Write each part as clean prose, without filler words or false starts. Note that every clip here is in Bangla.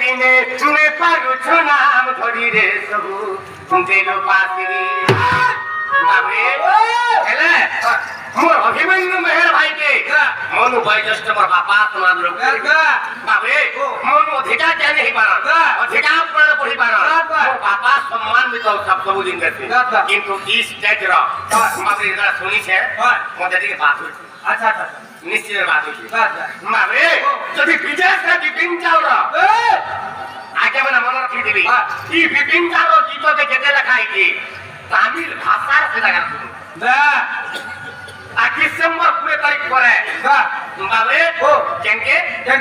দিনে তুমি পারছো নাম ধরি রে সবু দিল পাতিরি বাবরে এলে মোর অভিমন্যু মেহের ভাইকে মনু বয়োজ্যেষ্ঠ মোর বাপা তোমার লোক বাবরে মনু অধিকার জ্ঞান হইপার অধিকার প্রাণ পড়িপার মোর বাপা সম্মানিত সব দিন গেছে কিন্তু ই স্টেজর বাবরে যেটা শুনিছে মধ্যে দিকে বাদ হয়েছে আচ্ছা আচ্ছা নিশ্চিত বাদ হয়েছে বাবরে যদি বিদেশে বিপিন চাউরা আগে মানে মনে রাখি দিবি ই বিপিন চাউর গীততে যেতে লেখা হয়েছে তামিল ভাষার সেটা গান শুনুন ডিসেম্বর 20 তারিখ পরে বাবরে কেনকে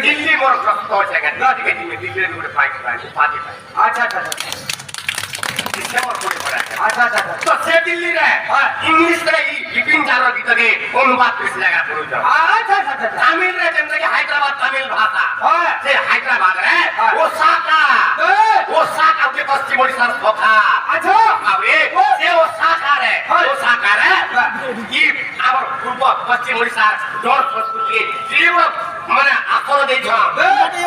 দিল্লি মোর গ্রস্ত হয়েছে দিকে দিল্লির উপরে পাইছে পাতি পাই আচ্ছা আচ্ছা ডিসেম্বর 20 পরে আচ্ছা আচ্ছা তো সে দিল্লি রে ইংলিশ রে ই বিপিন চাউর গীতকে অনুবাদ করে লাগা পড়ুছ আচ্ছা আচ্ছা তামিল রে যেমন হায়দ্রাবাদ তামিল ভাষা সে হায়দ্রাবাদ রে ওসাকা ওকে পশ্চিম ওড়িশার সখা আচ্ছা বাবরে সে ওসাকা রে ই আমার পূর্ব পশ্চিম ওড়িশার জড় সংস্কৃতি তীব্র মানে আকর দেইছ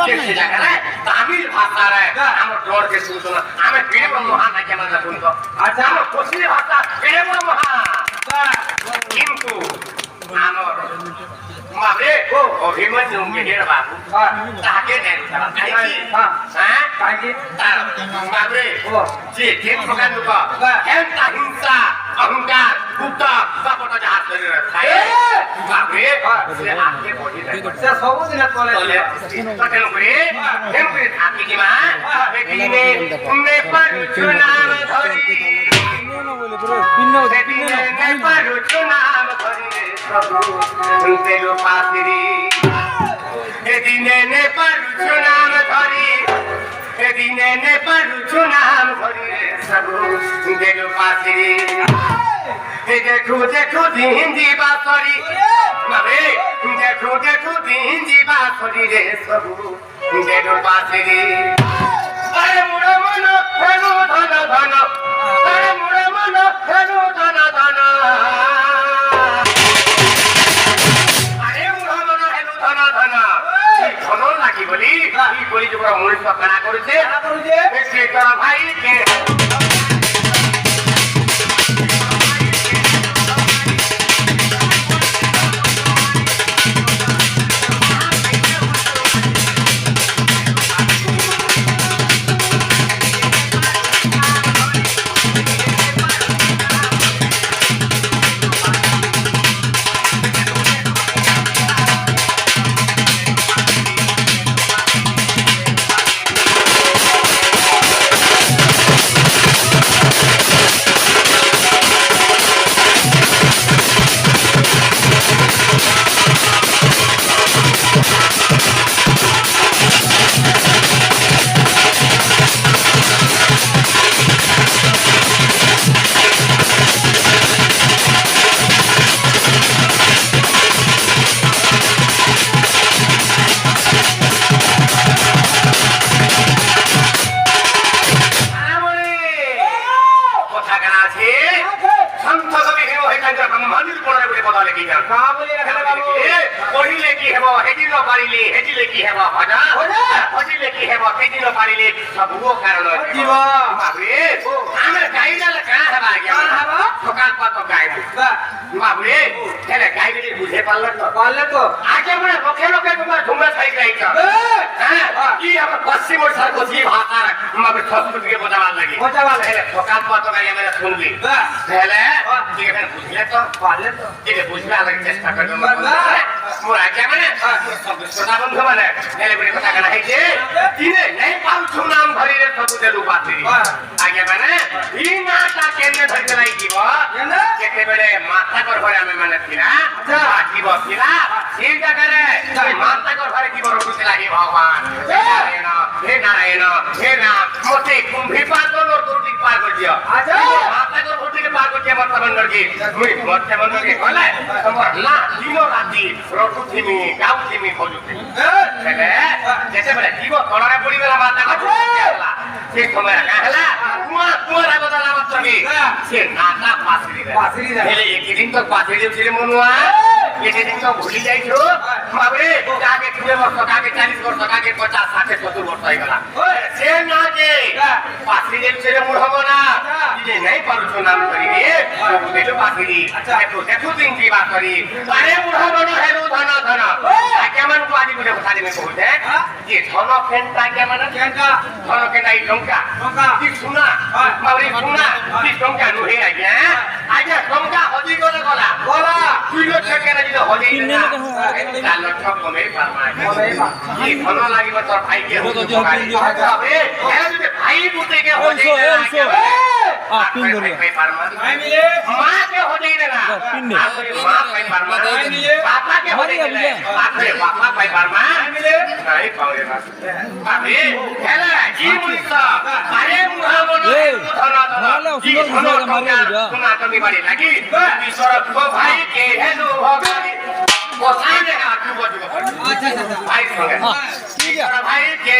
সে জায়গায় তামিল ভাষা রে আমার জড় কে শুনতো না আমি তীব্র মহান না কেন না শুনতো আচ্ছা আমার কোশলি ভাষা তীব্র মহান কিন্তু আমার বাবরে অভিমন্যু মেহের বাবু তাকে নেন হ্যাঁ কাকে তার বাবরে যে তিন প্রকার লোক হেনতা হিংসা অহংকার কুটা বাপট হাত ধরে রাখায় বাবরে সে আকে বহি সে সবদিন তলে তলে করে হেম করে থাকি কি মা বেটিনে নে পারছু নাম ধরি বেটিনে নে পারছু নাম ধরি দিল পাতিরি এদিনে নে পারছু নাম ধরি এদিনে নে পারছু নাম ধরি সবু দিল পাতিরি এ দেখো দেখো দিন দিবা সরি মানে দেখো দেখো দিন দিবা সরি রে সবু দিল পাতিরি আরে মোরা মন হেনু ধন ধন আরে মোরা মন হেনু ধন ধন বলি বলি যে মনুষ্য কানা করেছে সে তোর ভাইকে পড়িলে কি হেব হেদিন পারিলে হেদিলে কি হেব ভজা ভজিলে কি হেব হেদিন পারিলে সবুও কারণ বাবরে আমি গাইলে কানা হেবা কেমন হেব সকাল পাত গাইবে বাবরে হেলে গাইবে বুঝে পারলে তো আগে মনে লোকে লোকে তোমার ঝুমরা ছাই গাইছ হ্যাঁ কি আমার পশ্চিম ওড়িশার কোছি ভাষার আমাদের সংস্কৃতিকে বোঝাবার লাগে হেলে সকাল পাত গাই আমরা শুনবি হেলে ঠিক আছে বুঝলে তো পারলে তো এটা বুঝবে আলাদা চেষ্টা করবে মোর আগে মানে শ্রোতা বন্ধু মানে হেলে বলে কথা কেনা হয়েছে দিনে নেই পাউছু নাম ধরি রে সবু দেলু পাতি আগে মানে ই নাটা কেনে ধরিতে লাগিব কেতেবেলে মাথা কর ঘরে আমি মানে ছিলা বাকিব ছিলা সেই জায়গায় মাথা কর ঘরে কি বড় খুশি লাগে ভগবান হে নারায়ণ হে রাম মতে কুম্ভী পার করলো দুর্দিক পার করে দিও মাথা কর দুর্দিকে পার করছে মর্তা বন্ধর কি মুই মর্তা বন্ধর কি বলে তোমার না দিন রাতি রটুথিমি গাউথিমি বলুথিমি হেলে যেতেবেলে জীব তলরে পড়িবেলা মাথা কর সে সময় কাহলা কুয়া বদলা মাত্র কি সে নাটা পাসরি হেলে একদিন তো পাসরি ছিল মনুয়া এতে দিন তো ভুলি যাইছো বাবরে কাকে 20 বছর কাকে 40 বছর কাকে 50 60 70 বছর হয়ে গেল সে না যে পাশে যে ছেলে মুড় হবো না যে নাই পারছো নাম করি রে বাবু দিল পাখিরি দেখো দেখো দিন কি বাত করি আরে মুড় হবো না হেরু ধন ধন কেমন কোয়াদি বুঝে কথা দিবে বলতে যে ধন ফেনটা কেমন ফেনটা ধন কেনা এই লঙ্কা কি শোনা বাবরে শোনা কি লঙ্কা নুহে আইয়া আইয়া লঙ্কা হজি গলা গলা গলা তুই লোক কেন দিল হজি না তার লোক কমে পারমা কি ধন লাগিব তোর ভাই কে হবে এরা যদি ভাই বুতে কে হজি না পিন ধরে ভাই মিলে মা কে হজি না আপনি মা ভাই পারমা বাবা কে হজি না আপনি বাবা ভাই পারমা মিলে নাই পাওরে না আপনি হেলা জি মুইসা আরে মুহাম্মদ ধন ধন কি ধন তোমা তুমি বাড়ি লাগি বিশ্বর ভাই কে হেলু ভগানি কোথায় দেখা যুব যুব আচ্ছা আচ্ছা ভাই সঙ্গে ঠিক আছে ভাই কে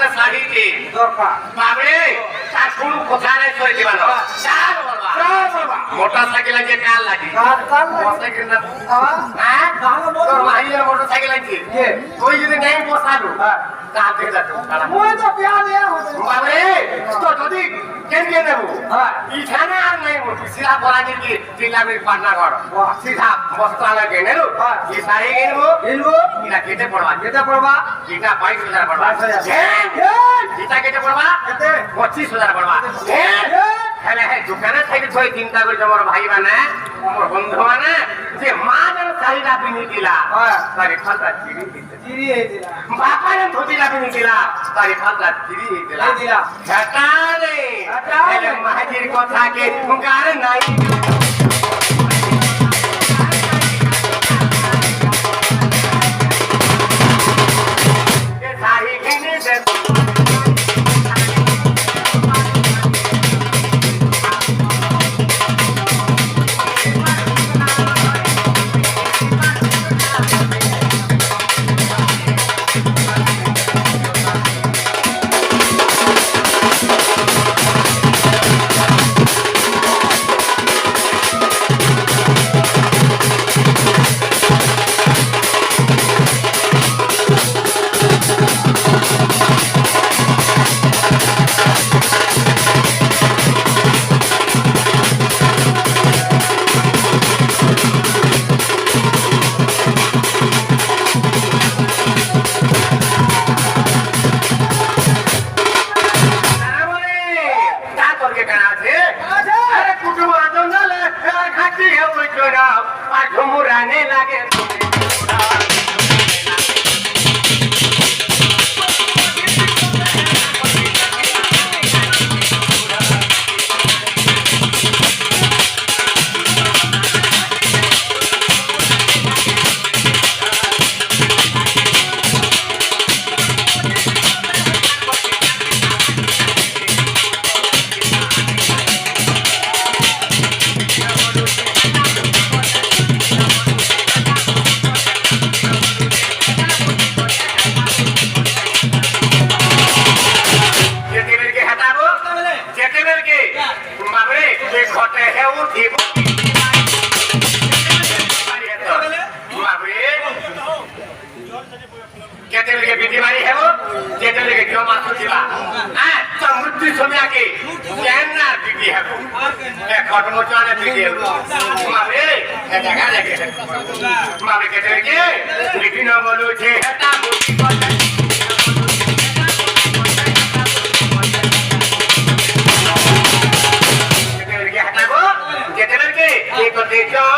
মতে শাড়িটি দরকার বাবরে তার কোনো কথা নাই সই দিবা না চাল বলবা মোটরসাইকেল আছে কাল লাগি কাল মোটরসাইকেল না হ্যাঁ তোর মাইয়া মোটরসাইকেল আছে তুই যদি নাই বসালো কাল থেকে যাবো মই তো বিয়া দেয়া হতে বাবরে তো যদি কেন দেব ইখানে আর নাই সিধা বলা দিকে জিলামের পান্না ঘর সিধা বস্তা লাগে নেলো এই শাড়ি কিনবো এটা কেটে পড়বা কেতে পড়বা এটা 22,000 পড়বা 22,000 এটা কেটে পড়বা কেতে 25,000 পড়বা হ্যাঁ হ্যাঁ দোকানে থেকে ছয় চিন্তা করে তোমার ভাই মানে আমার বন্ধু মানে যে মা যেন শাড়িটা পিনি দিলা তারি ফালটা চিড়ি দিতে চিরি এই দিলা বাপারে ধুতিটা পিনি দিলা তারি ফালটা চিড়ি দিলা দিলা সেটা রে এলে মাঝির কথাকে গার নাই শাড়ি কিনে দে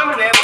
যেতে